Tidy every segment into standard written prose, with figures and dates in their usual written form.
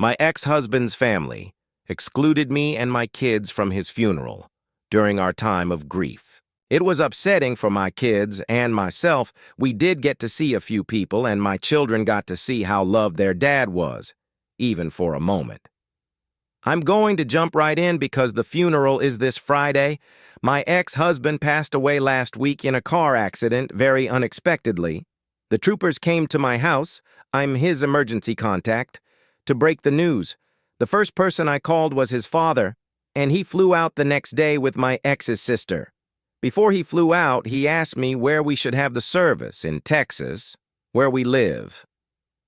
My ex-husband's family excluded me and my kids from his funeral during our time of grief. It was upsetting for my kids and myself. We did get to see a few people, and my children got to see how loved their dad was, even for a moment. I'm going to jump right in because the funeral is this Friday. My ex-husband passed away last week in a car accident very unexpectedly. The troopers came to my house, I'm his emergency contact, to break the news. The first person I called was his father, and he flew out the next day with my ex's sister. Before he flew out, he asked me where we should have the service, in Texas, where we live,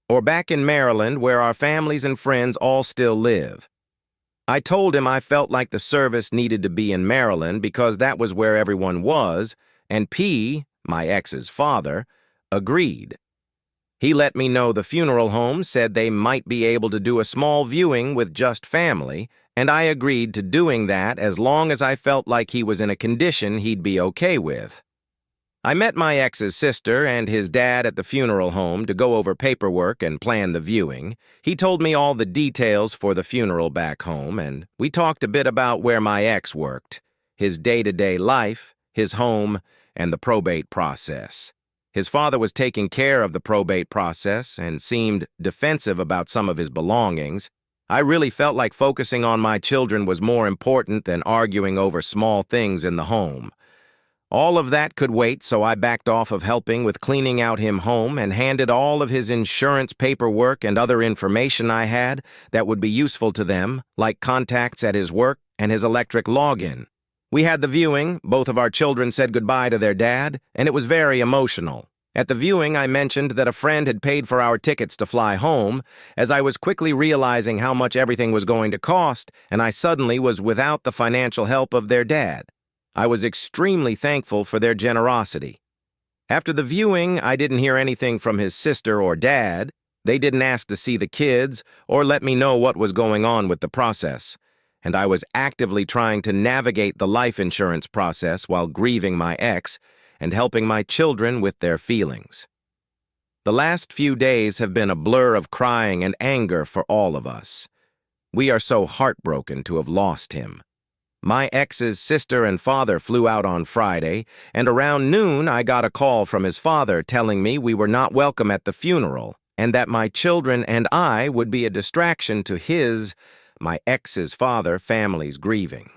or back in Maryland, where our families and friends all still live. I told him I felt like the service needed to be in Maryland because that was where everyone was, and P, my ex's father, agreed. He let me know the funeral home said they might be able to do a small viewing with just family, and I agreed to doing that as long as I felt like he was in a condition he'd be okay with. I met my ex's sister and his dad at the funeral home to go over paperwork and plan the viewing. He told me all the details for the funeral back home, and we talked a bit about where my ex worked, his day-to-day life, his home, and the probate process. His father was taking care of the probate process and seemed defensive about some of his belongings. I really felt like focusing on my children was more important than arguing over small things in the home. All of that could wait, so I backed off of helping with cleaning out him home and handed all of his insurance paperwork and other information I had that would be useful to them, like contacts at his work and his electric login. We had the viewing, both of our children said goodbye to their dad, and it was very emotional. At the viewing, I mentioned that a friend had paid for our tickets to fly home, as I was quickly realizing how much everything was going to cost, and I suddenly was without the financial help of their dad. I was extremely thankful for their generosity. After the viewing, I didn't hear anything from his sister or dad. They didn't ask to see the kids or let me know what was going on with the process, and I was actively trying to navigate the life insurance process while grieving my ex and helping my children with their feelings. The last few days have been a blur of crying and anger for all of us. We are so heartbroken to have lost him. My ex's sister and father flew out on Friday, and around noon I got a call from his father telling me we were not welcome at the funeral and that my children and I would be a distraction to my ex's father, family's grieving.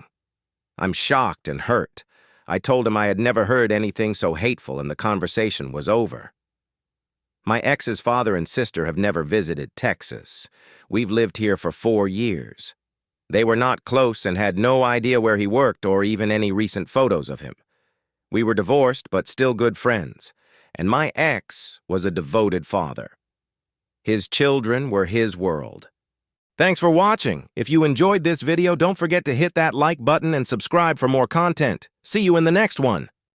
I'm shocked and hurt. I told him I had never heard anything so hateful, and the conversation was over. My ex's father and sister have never visited Texas. We've lived here for 4 years. They were not close and had no idea where he worked or even any recent photos of him. We were divorced but still good friends, and my ex was a devoted father. His children were his world. Thanks for watching. If you enjoyed this video, don't forget to hit that like button and subscribe for more content. See you in the next one.